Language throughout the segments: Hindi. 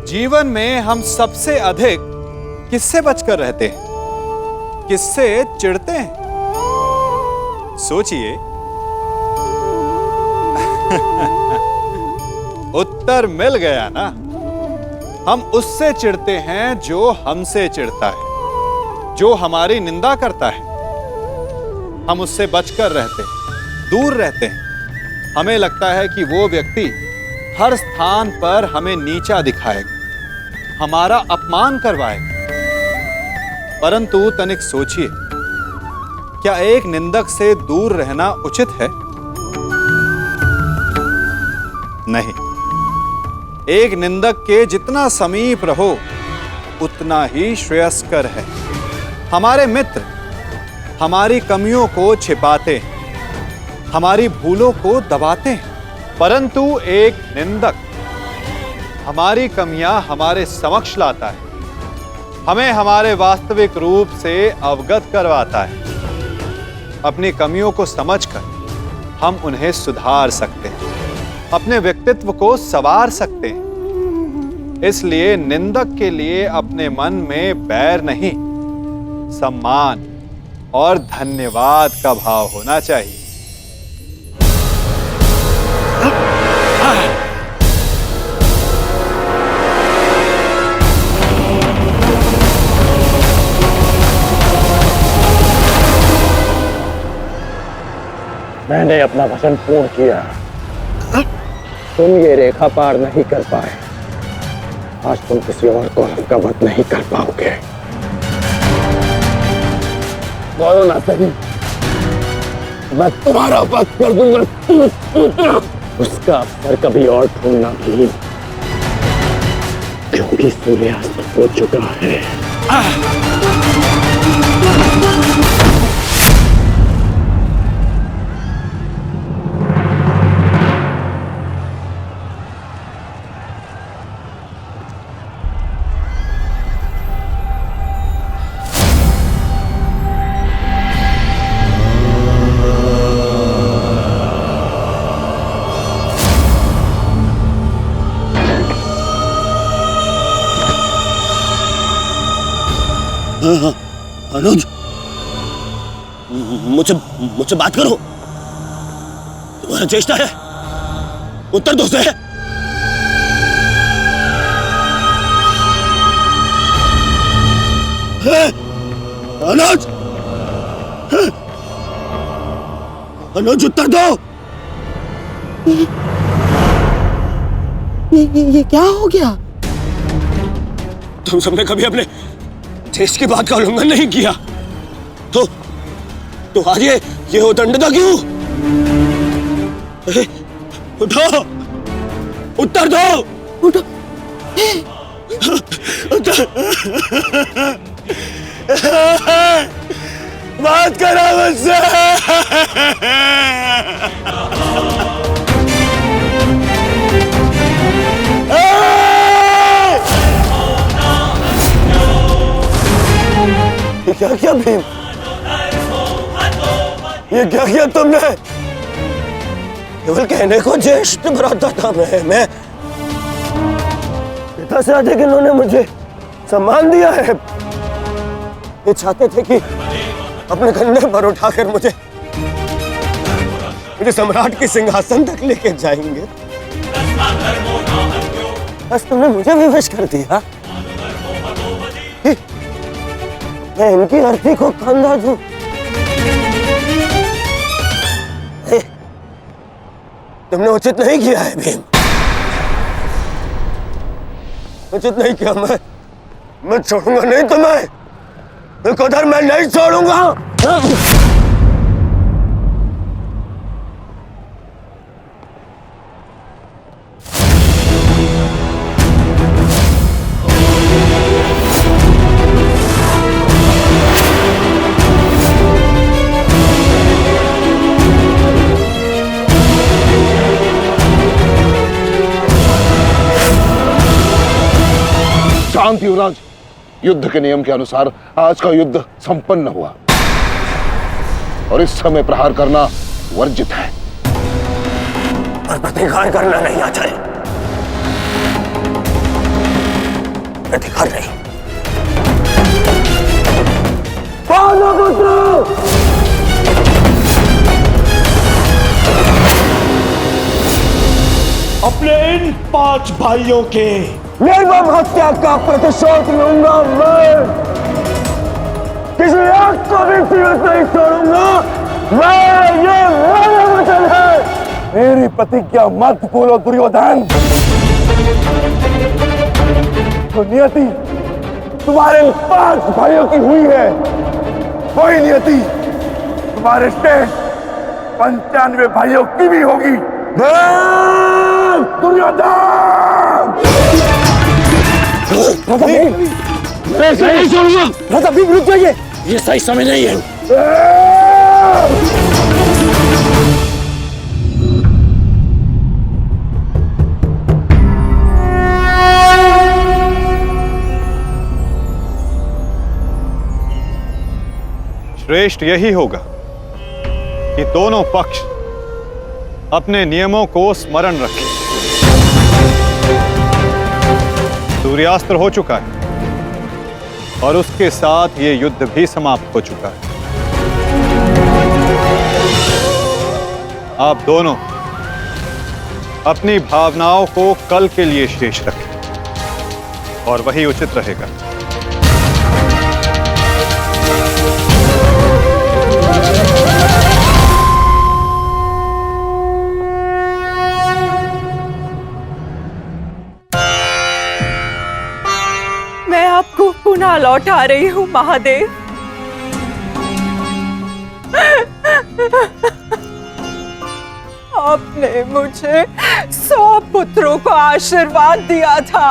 जीवन में हम सबसे अधिक किससे बचकर रहते हैं? किससे चिढ़ते हैं? सोचिए। उत्तर मिल गया ना। हम उससे चिढ़ते हैं जो हमसे चिढ़ता है, जो हमारी निंदा करता है। हम उससे बचकर रहते हैं, दूर रहते हैं। हमें लगता है कि वो व्यक्ति हर स्थान पर हमें नीचा दिखाएगा, हमारा अपमान करवाएगा। परंतु तनिक सोचिए, क्या एक निंदक से दूर रहना उचित है? नहीं। एक निंदक के जितना समीप रहो उतना ही श्रेयस्कर है। हमारे मित्र हमारी कमियों को छिपाते हैं, हमारी भूलों को दबाते हैं, परंतु एक निंदक हमारी कमियां हमारे समक्ष लाता है, हमें हमारे वास्तविक रूप से अवगत करवाता है। अपनी कमियों को समझकर हम उन्हें सुधार सकते हैं, अपने व्यक्तित्व को संवार सकते हैं। इसलिए निंदक के लिए अपने मन में बैर नहीं, सम्मान और धन्यवाद का भाव होना चाहिए। मैंने अपना वचन पूर्ण किया। तुम ये रेखा पार नहीं कर पाए, आज तुम किसी और को का वध नहीं कर पाओगे। बोलो ना सही, मैं तुम्हारा वध कर दूंगा। उसका अवसर कभी और ढूंढना भी, क्योंकि सूर्यास्त हो चुका है। अनुज, मुझसे बात करो। तुम्हारा चेष्टा है, उत्तर दो से। अनुज, अनुज उत्तर दो। ये क्या हो गया? तुम सबने कभी अपने देश की बात का उल्लंघन नहीं किया, तो आज ये उदंडता क्यों? उठो, उत्तर दो। उठो। बात करो मुझसे। क्या किया भीम? ये क्या किया तुमने? केवल कहने को ज्येष्ठ भ्राता था मैं। पिता से अधिक इन्होंने मुझे सम्मान दिया है। ये चाहते थे कि अपने कंधे पर उठाकर मुझे सम्राट के सिंहासन तक लेके जाएंगे। बस तुमने मुझे विवश कर दिया। मैं इनकी अर्थी को कंधा दूं। तुमने उचित नहीं किया है भीम, उचित नहीं किया। मैं छोड़ूंगा नहीं तुम्हें, उधर मैं नहीं छोड़ूंगा। शांत युवराज, युद्ध के नियम के अनुसार आज का युद्ध संपन्न हुआ और इस समय प्रहार करना वर्जित है। पर प्रतिकार करना नहीं आता है। प्रतिकार नहीं। पांडुपुत्र! अपने इन 5 भाइयों के निर्मम हत्या का प्रतिशोध लूंगा मैं। किसी एक को भी जीवित नहीं छोड़ूंगा मैं, ये मेरा वचन है। मेरी प्रतिज्ञा मत भूलो दुर्योधन। तो नियति तुम्हारे 5 भाइयों की हुई है, वही नियति तुम्हारे शेष 95 भाइयों की भी होगी। दुर्योधन! नहीं छोड़ूंगा। राजा भीम रुक जाइए, ये सही समय नहीं है। श्रेष्ठ यही होगा कि दोनों पक्ष अपने नियमों को स्मरण रखें। सूर्यास्त्र हो चुका है और उसके साथ ये युद्ध भी समाप्त हो चुका है। आप दोनों अपनी भावनाओं को कल के लिए शेष रखें और वही उचित रहेगा। मैं आपको पुनः लौटा रही हूँ महादेव। आपने मुझे 100 पुत्रों को आशीर्वाद दिया था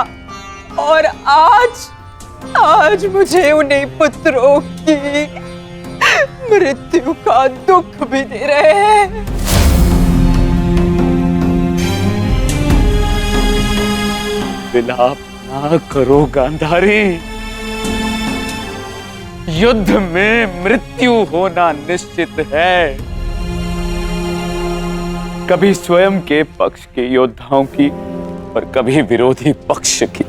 और आज मुझे उन्हीं पुत्रों की मृत्यु का दुख भी दे रहे हैं। विलाप ना करो गांधारी। युद्ध में मृत्यु होना निश्चित है। कभी स्वयं के पक्ष के योद्धाओं की और कभी विरोधी पक्ष की।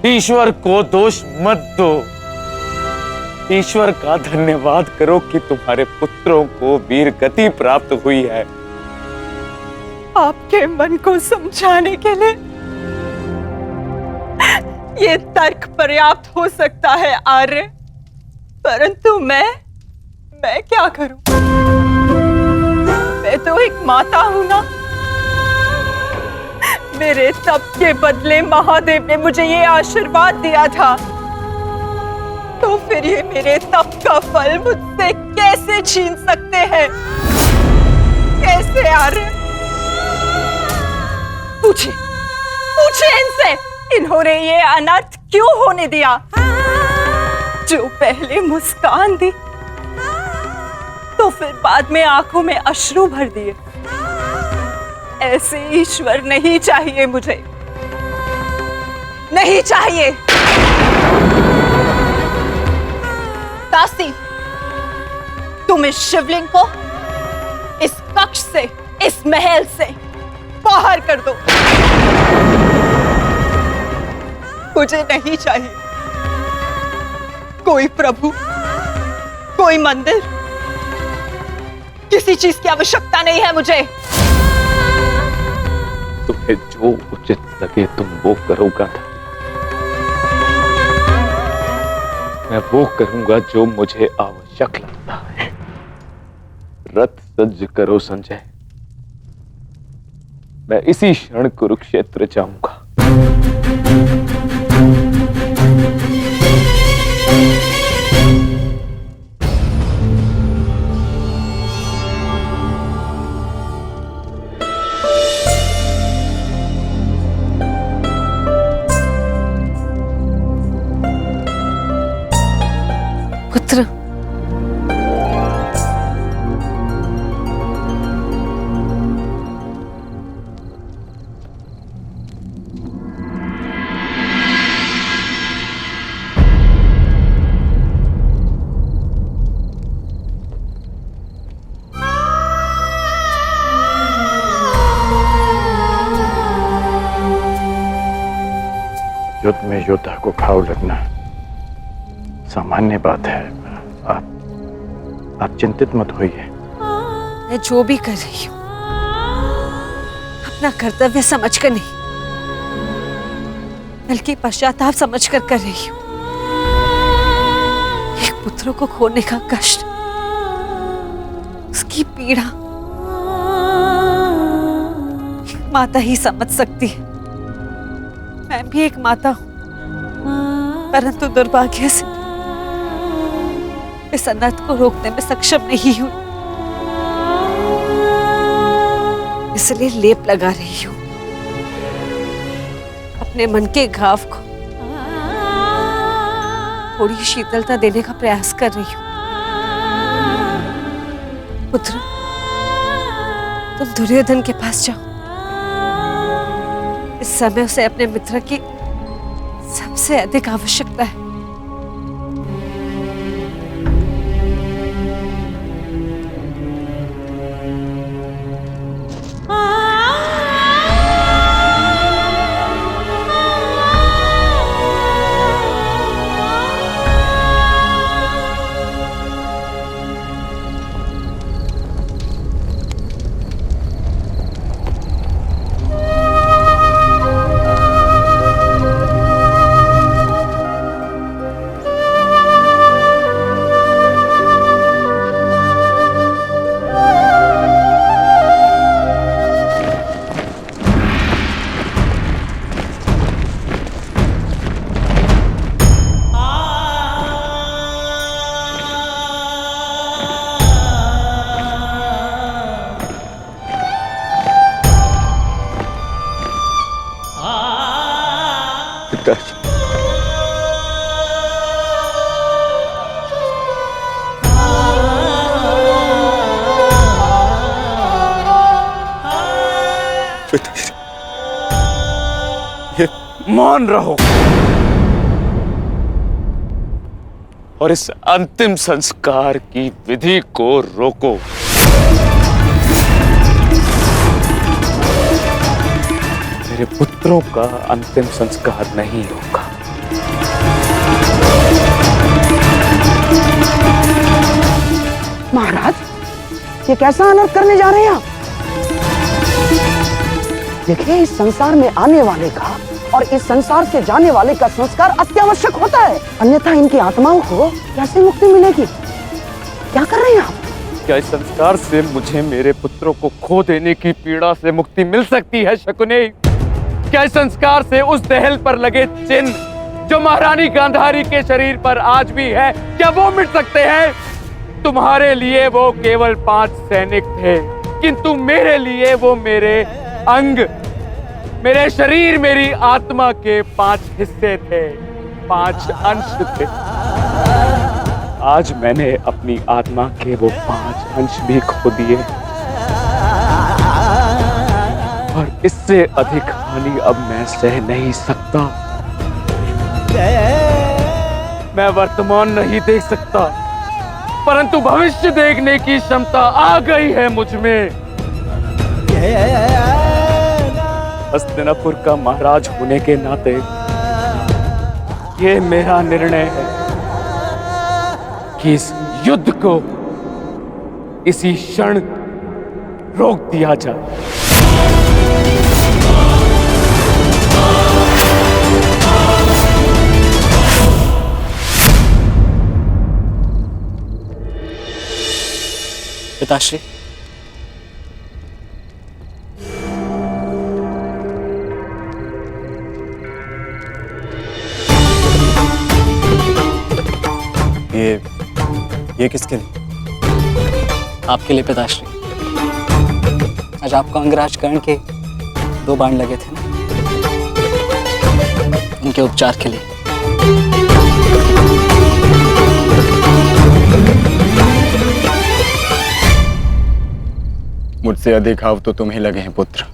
ईश्वर को दोष मत दो। ईश्वर का धन्यवाद करो कि तुम्हारे पुत्रों को वीर गति प्राप्त हुई है। आपके मन को समझाने के लिए ये तर्क पर्याप्त हो सकता है आर्य, परंतु मैं क्या करूं? मैं तो एक माता हूं ना। मेरे तप के बदले महादेव ने मुझे ये आशीर्वाद दिया था, तो फिर ये मेरे तप का फल मुझसे कैसे छीन सकते हैं? कैसे आर्य? पूछिए इनसे, इन्होंने ये अनर्थ क्यों होने दिया? जो पहले मुस्कान दी तो फिर बाद में आंखों में अश्रु भर दिए। ऐसे ईश्वर नहीं चाहिए मुझे, नहीं चाहिए। दासी, तुम इस शिवलिंग को इस कक्ष से, इस महल से बाहर कर दो। मुझे नहीं चाहिए कोई प्रभु, कोई मंदिर, किसी चीज की आवश्यकता नहीं है मुझे। तुम्हें जो उचित लगे तुम वो करोगा। मैं वो करूंगा जो मुझे आवश्यक लगता है। रथ सज्ज करो संजय, मैं इसी क्षण कुरुक्षेत्र जाऊंगा। पुत्र, युद्ध में योद्धा को घाव लगना सामान्य बात है। आप चिंतित मत होइए। मैं जो भी कर रही हूँ अपना कर्तव्य समझकर नहीं, बल्कि पश्चाताप समझकर कर रही हूँ। एक पुत्र को खोने का कष्ट, उसकी पीड़ा एक माता ही समझ सकती है। मैं भी एक माता हूं, परंतु दुर्भाग्य से इस अनर्थ को रोकने में सक्षम नहीं हूं। इसलिए लेप लगा रही हूं, अपने मन के घाव को थोड़ी शीतलता देने का प्रयास कर रही हूं। पुत्र, तुम दुर्योधन के पास जाओ। इस समय उसे अपने मित्र की सबसे अधिक आवश्यकता है। मौन रहो और इस अंतिम संस्कार की विधि को रोको। मेरे पुत्रों का अंतिम संस्कार नहीं होगा। महाराज, ये कैसा अनर्थ करने जा रहे हैं आप? देखिए, इस संसार में आने वाले का और इस संसार से जाने वाले का संस्कार अत्यावश्यक होता है, अन्यथा इनकी आत्माओं को कैसे मुक्ति मिलेगी? क्या कर रहे हैं आप? क्या इस संस्कार से मुझे मेरे पुत्रों को खो देने की पीड़ा से मुक्ति मिल सकती है शकुनी? क्या इस संस्कार से उस दहल पर लगे चिन्ह जो महारानी गांधारी के शरीर पर आज भी है, क्या वो मिट सकते हैं? तुम्हारे लिए वो केवल 5 सैनिक थे, किंतु मेरे लिए वो मेरे अंग, मेरे शरीर, मेरी आत्मा के 5 हिस्से थे, 5 अंश थे। आज मैंने अपनी आत्मा के वो 5 अंश भी खो दिए और इससे अधिक हानि अब मैं सह नहीं सकता। मैं वर्तमान नहीं देख सकता, परंतु भविष्य देखने की क्षमता आ गई है मुझ में। हस्तिनापुर का महाराज होने के नाते ये मेरा निर्णय है कि इस युद्ध को इसी क्षण रोक दिया जाए। पिताश्री, ये किसके लिए? आपके लिए पिताश्री। आज आपको अंगराज कर्ण के 2 बाण लगे थे ना, उनके उपचार के लिए। मुझसे अधिक घाव तो तुम्हें लगे हैं पुत्र।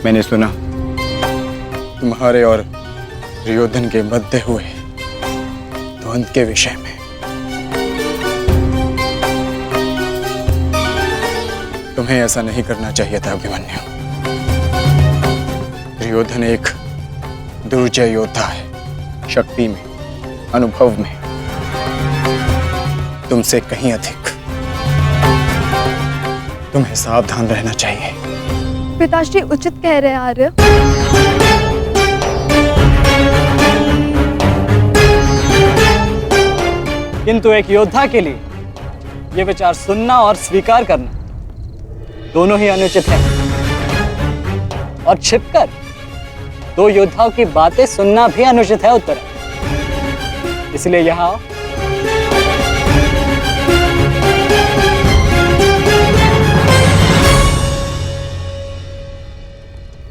मैंने सुना तुम्हारे और दुर्योधन के मध्य हुए द्वंद्व के विषय में। तुम्हें ऐसा नहीं करना चाहिए था अभिमन्यु। दुर्योधन एक दुर्जय योद्धा है, शक्ति में, अनुभव में तुमसे कहीं अधिक। तुम्हें सावधान रहना चाहिए। पिताश्री उचित कह रहे हैं आर्य। किंतु एक योद्धा के लिए ये विचार सुनना और स्वीकार करना दोनों ही अनुचित है। और छिपकर दो योद्धाओं की बातें सुनना भी अनुचित है उत्तर। इसलिए यहां आओ।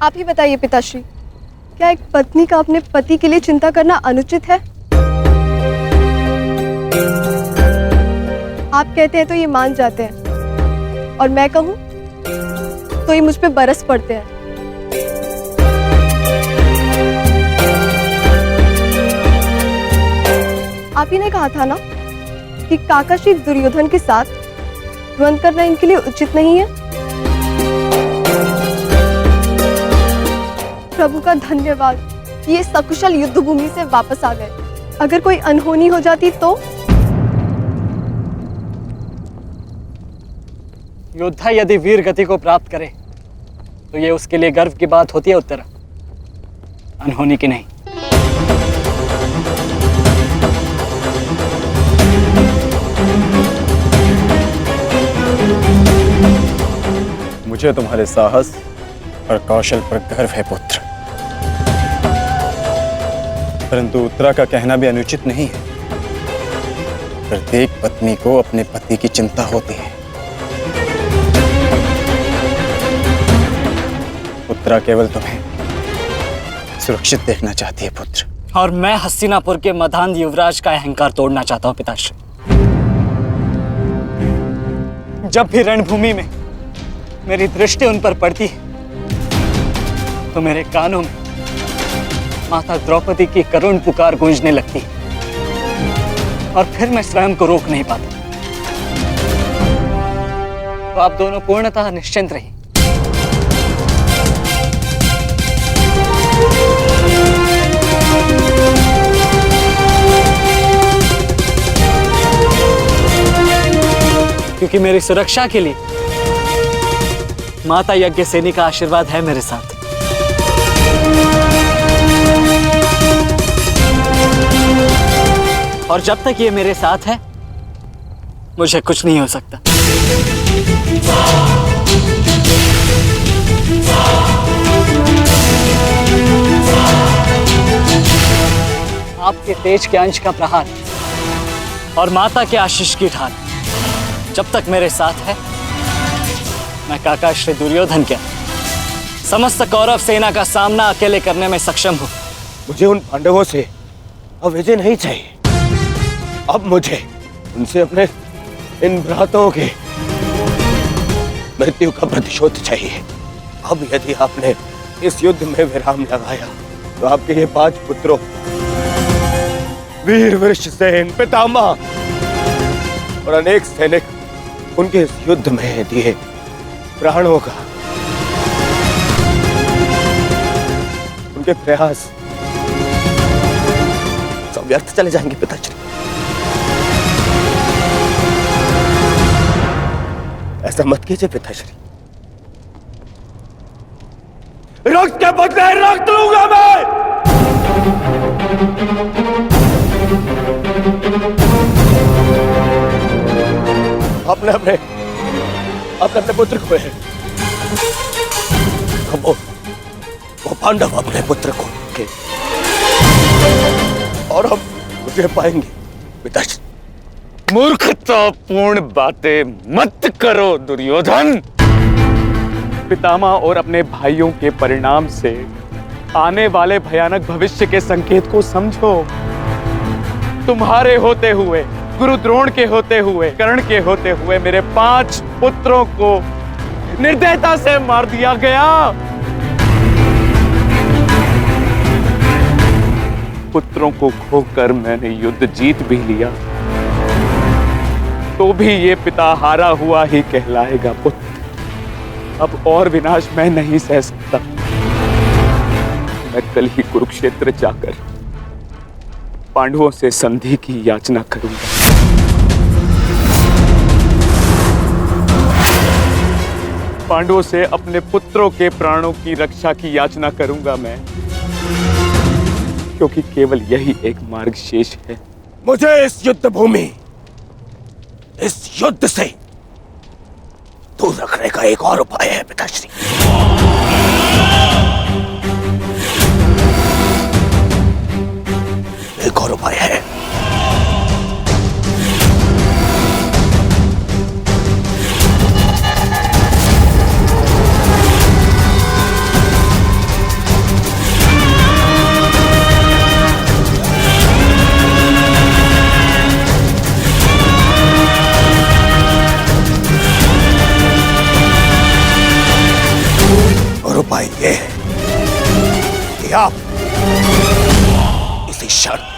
आप ही बताइए पिताश्री, क्या एक पत्नी का अपने पति के लिए चिंता करना अनुचित है? आप कहते हैं तो ये मान जाते हैं, और मैं कहूं तो ये मुझ पे बरस पड़ते हैं। आप ही ने कहा था ना कि काका श्री दुर्योधन के साथ द्वंद्व करना इनके लिए उचित नहीं है। प्रभु का धन्यवाद, ये सकुशल युद्ध भूमि से वापस आ गए। अगर कोई अनहोनी हो जाती तो? योद्धा यदि वीर गति को प्राप्त करे तो ये उसके लिए गर्व की बात होती है उत्तर, अनहोनी की नहीं। मुझे तुम्हारे साहस और कौशल पर गर्व है पुत्र, परंतु उत्तरा का कहना भी अनुचित नहीं है। प्रत्येक पत्नी को अपने पति की चिंता होती है। उत्तरा केवल तुम्हें सुरक्षित देखना चाहती है पुत्र। और मैं हस्तिनापुर के मधान युवराज का अहंकार तोड़ना चाहता हूं पिताश्री। जब भी रणभूमि में मेरी दृष्टि उन पर पड़ती है तो मेरे कानों में माता द्रौपदी की करुण पुकार गूंजने लगती है, और फिर मैं स्वयं को रोक नहीं पाता। तो आप दोनों पूर्णतः निश्चिंत रहिए। क्योंकि मेरी सुरक्षा के लिए माता यज्ञसेनी का आशीर्वाद है मेरे साथ। और जब तक ये मेरे साथ है मुझे कुछ नहीं हो सकता। आपके तेज के अंश का प्रहार और माता के आशीष की ढाल जब तक मेरे साथ है, मैं काका श्री दुर्योधन क्या समस्त कौरव सेना का सामना अकेले करने में सक्षम हूं। मुझे उन पांडवों से अब विजय नहीं चाहिए। अब मुझे उनसे अपने इन भ्राताओं के मृत्यु का प्रतिशोध चाहिए। अब यदि आपने इस युद्ध में विराम लगाया तो आपके ये 5 पुत्रों वीर वृषसेन, पितामह और अनेक सैनिक उनके इस युद्ध में दिए प्राणों का, उनके प्रयास सब व्यर्थ चले जाएंगे पिताजी। ऐसा मत कीजिए पिताश्री। रक्त के बदले रक्त लूंगा मैं। अपने अपने अपने अपने पुत्र को है। वो पांडव अपने पुत्र को के और हम उसे पाएंगे पिताश्री। मूर्खतापूर्ण बातें मत करो दुर्योधन। पितामह और अपने भाइयों के परिणाम से आने वाले भयानक भविष्य के संकेत को समझो। तुम्हारे होते हुए, गुरु द्रोण के होते हुए, कर्ण के होते हुए मेरे 5 पुत्रों को निर्दयता से मार दिया गया। पुत्रों को खोकर मैंने युद्ध जीत भी लिया तो भी ये पिता हारा हुआ ही कहलाएगा पुत्र। अब और विनाश मैं नहीं सह सकता। मैं कल ही कुरुक्षेत्र जाकर पांडवों से संधि की याचना करूंगा। पांडवों से अपने पुत्रों के प्राणों की रक्षा की याचना करूंगा मैं, क्योंकि केवल यही एक मार्ग शेष है। मुझे इस युद्ध भूमि, इस युद्ध से दूर रखने का एक और उपाय है पिताश्री। एक और उपाय है। और उपाय ये है कि आप इसी क्षण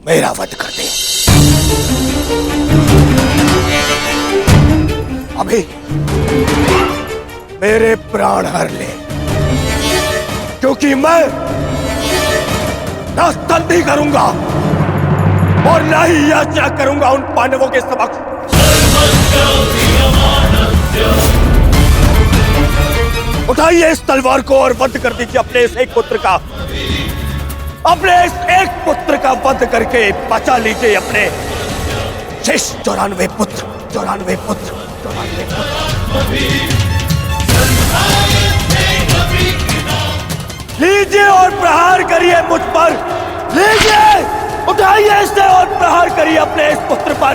मेरा वध कर दें। अभी मेरे प्राण हर ले, क्योंकि मैं न संधि करूंगा और न ही याचना करूंगा उन पांडवों के समक्ष। उठाइए इस तलवार को और वध कर दीजिए अपने इस एक पुत्र का। अपने इस एक पुत्र का वध करके बचा लीजिए अपने शेष 94 पुत्र, 94 पुत्र, 94 पुत्र। लीजिए और प्रहार करिए मुझ पर। लीजिए, उठाइए इसे और प्रहार करिए अपने इस पुत्र पर,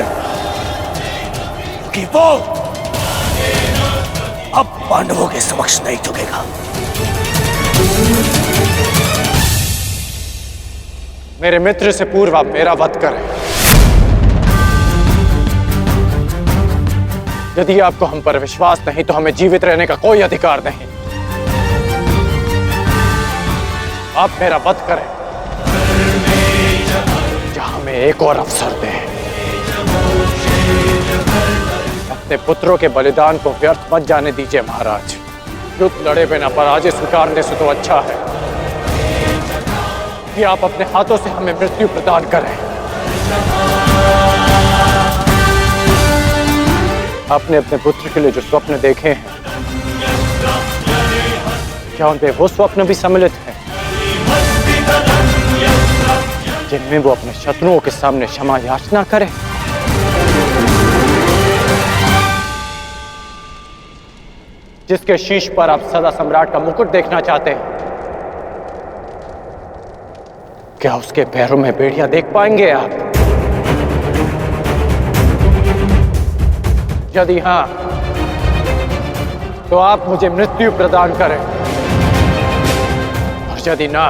कि वो अब पांडवों के समक्ष नहीं झुकेगा। मेरे मित्र से पूर्व आप मेरा वध करें। यदि आपको हम पर विश्वास नहीं तो हमें जीवित रहने का कोई अधिकार नहीं। आप मेरा वध करें या हमें एक और अवसर दें। अपने पुत्रों के बलिदान को व्यर्थ मत जाने दीजिए महाराज। युद्ध लड़े बिना पराजय स्वीकारने से तो अच्छा है कि आप अपने हाथों से हमें मृत्यु प्रदान करें। आपने अपने पुत्र के लिए जो स्वप्न देखे हैं, क्या उनपे वो स्वप्न भी सम्मिलित हैं जिनमें वो अपने शत्रुओं के सामने क्षमा याचना करें? जिसके शीश पर आप सदा सम्राट का मुकुट देखना चाहते हैं, क्या उसके पैरों में बेड़ियां देख पाएंगे आप? यदि हां, तो आप मुझे मृत्यु प्रदान करें, और यदि ना,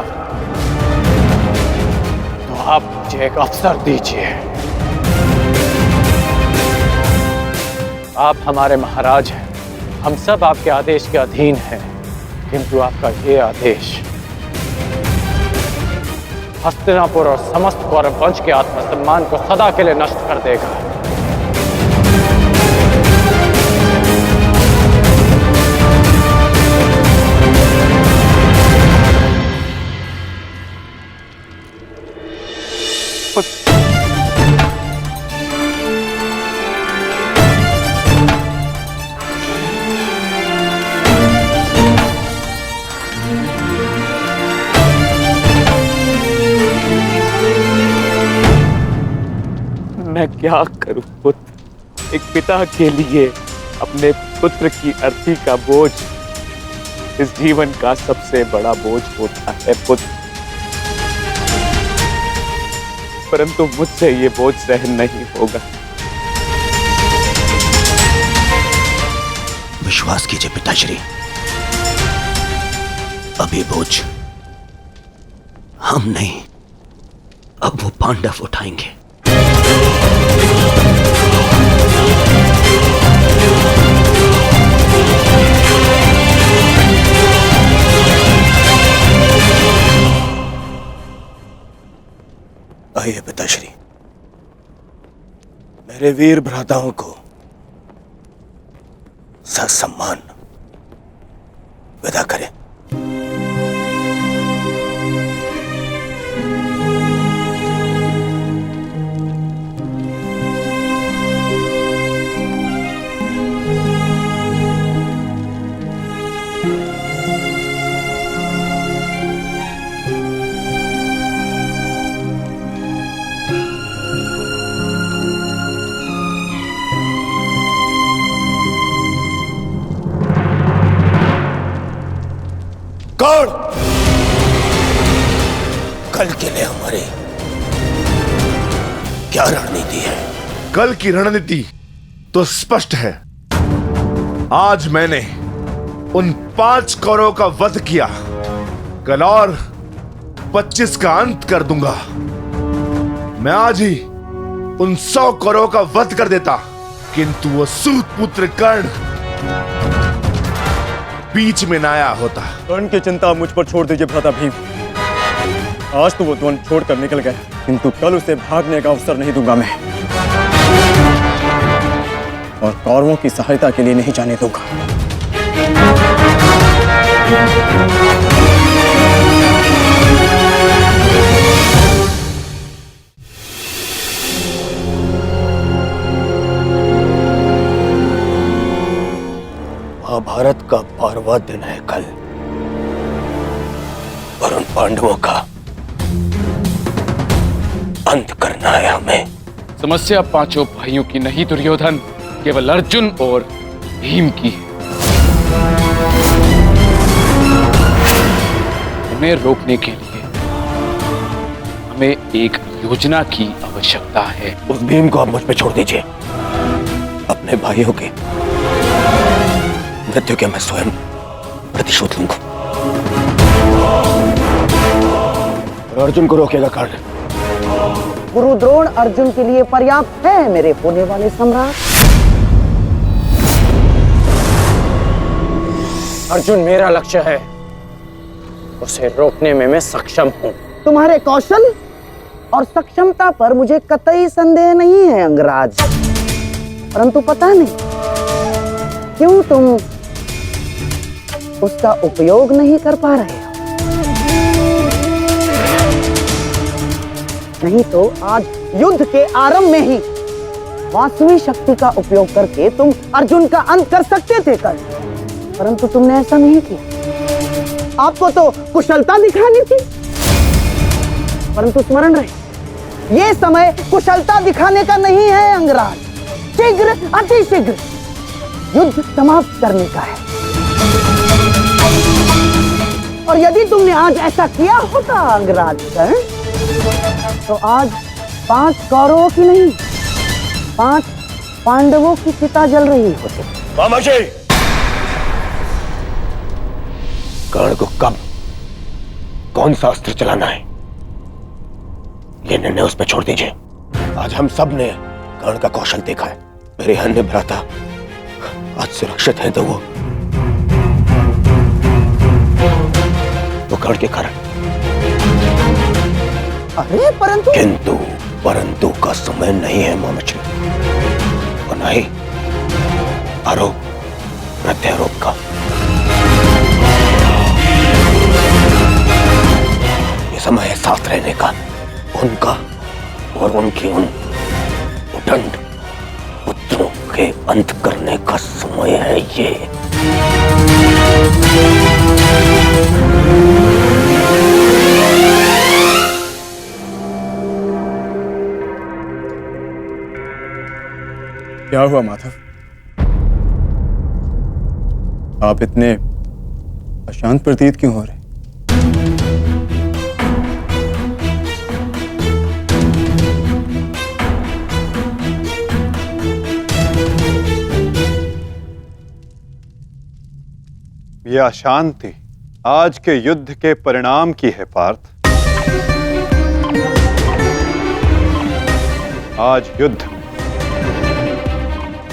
तो आप मुझे एक अवसर दीजिए। आप हमारे महाराज हैं, हम सब आपके आदेश के अधीन हैं, किंतु आपका ये आदेश हस्तिनापुर और समस्त कौरव वंश के आत्मसम्मान को सदा के लिए नष्ट कर देगा। मैं क्या करूं पुत्र? एक पिता के लिए अपने पुत्र की अर्थी का बोझ इस जीवन का सबसे बड़ा बोझ होता है पुत्र, परंतु मुझसे ये बोझ सहन नहीं होगा। विश्वास कीजिए पिताश्री, अभी बोझ हम नहीं, अब वो पांडव उठाएंगे। आइए पिताश्री, मेरे वीर भ्राताओं को ससम्मान विदा करें। कौन? कल के लिए हमारी क्या रणनीति है? कल की रणनीति तो स्पष्ट है। आज मैंने उन 5 कौरवों का वध किया, कल और 25 का अंत कर दूंगा। मैं आज ही उन 100 कौरवों का वध कर देता, किंतु वो सूत पुत्र कर्ण बीच में ना आया होता। कर्ण की चिंता मुझ पर छोड़ दीजिए भ्राता भीम। आज तो वो द्वंद छोड़कर निकल गए, किंतु कल उसे भागने का अवसर नहीं दूंगा मैं, और कौरवों की सहायता के लिए नहीं जाने दूंगा। महाभारत का 12वां दिन है कल, और उन पांडवों का अंत करना है हमें। समस्या 5 भाइयों की नहीं दुर्योधन, केवल अर्जुन और भीम की है। उन्हें रोकने के लिए हमें एक योजना की आवश्यकता है। उस भीम को आप मुझ पे छोड़ दीजिए। अपने भाइयों के मृत्यु के मैं स्वयं प्रतिशोध लूंगा। अर्जुन को रोकेगा कर्ण। गुरु द्रोण अर्जुन के लिए पर्याप्त है मेरे होने वाले सम्राट। अर्जुन मेरा लक्ष्य है, उसे रोकने में मैं सक्षम हूं। तुम्हारे कौशल और सक्षमता पर मुझे कतई संदेह नहीं है अंगराज, परंतु पता नहीं क्यों तुम उसका उपयोग नहीं कर पा रहे हो। नहीं तो आज युद्ध के आरंभ में ही वास्तविक शक्ति का उपयोग करके तुम अर्जुन का अंत कर सकते थे कल, परंतु तुमने ऐसा नहीं किया। आपको तो कुशलता दिखानी थी, परंतु स्मरण रहे ये समय कुशलता दिखाने का नहीं है अंगराज। शीघ्र अतिशीघ्र युद्ध समाप्त करने का है। और यदि तुमने आज ऐसा किया होता अंगराज कर्ण, तो आज 5 कौरवों की नहीं 5 पांडवों की चिता जल रही होती। मामाजी, कर्ण को कब कौन सा अस्त्र चलाना है ये निर्णय उस पर छोड़ दीजिए। आज हम सब ने कर्ण का कौशल देखा है। मेरे अन्य भ्राता आज सुरक्षित हैं, तो वो कर्ण के कारण। अरे परंतु का समय नहीं है मामाजी, और न ही आरोप प्रत्यारोप का। ये समय है साथ रहने का, उनका और उनके उन उदंड पुत्रों के अंत करने का समय है ये। क्या हुआ माधव? आप इतने अशांत प्रतीत क्यों हो रहे? यह अशांति आज के युद्ध के परिणाम की है पार्थ। आज युद्ध में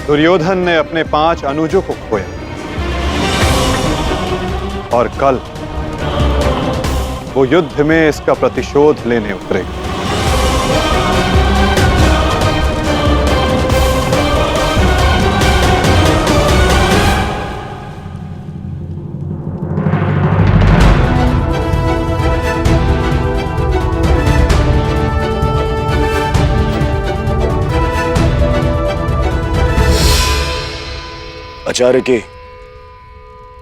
दुर्योधन ने अपने 5 अनुजों को खोया, और कल वो युद्ध में इसका प्रतिशोध लेने उतरेगा। आचार्य की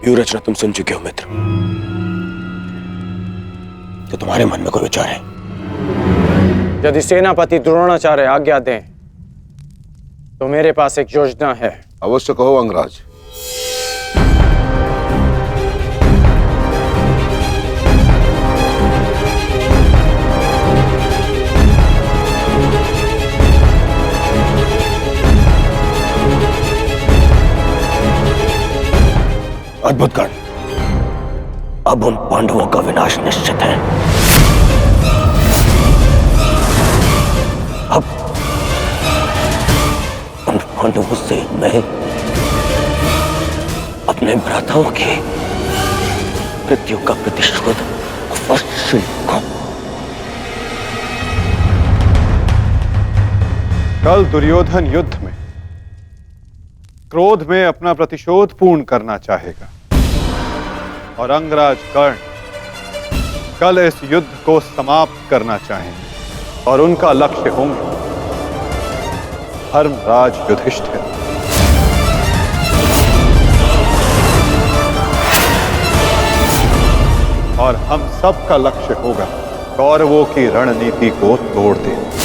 व्यूह रचना तुम सुन चुके हो मित्र। तो तुम्हारे मन में कोई विचार है? यदि सेनापति द्रोणाचार्य आज्ञा दें तो मेरे पास एक योजना है। अवश्य कहो अंगराज। अद्भुत कर्ण, अब उन पांडवों का विनाश निश्चित है। अब उन पांडवों से मैं अपने भ्राताओं की मृत्यु का प्रतिशोध अवश्य लूंगा। कल दुर्योधन युद्ध में क्रोध में अपना प्रतिशोध पूर्ण करना चाहेगा और अंगराज कर्ण कल इस युद्ध को समाप्त करना चाहेंगे और उनका लक्ष्य होंगे धर्मराज युधिष्ठिर। और हम सबका लक्ष्य होगा कौरवों की रणनीति को तोड़ देना।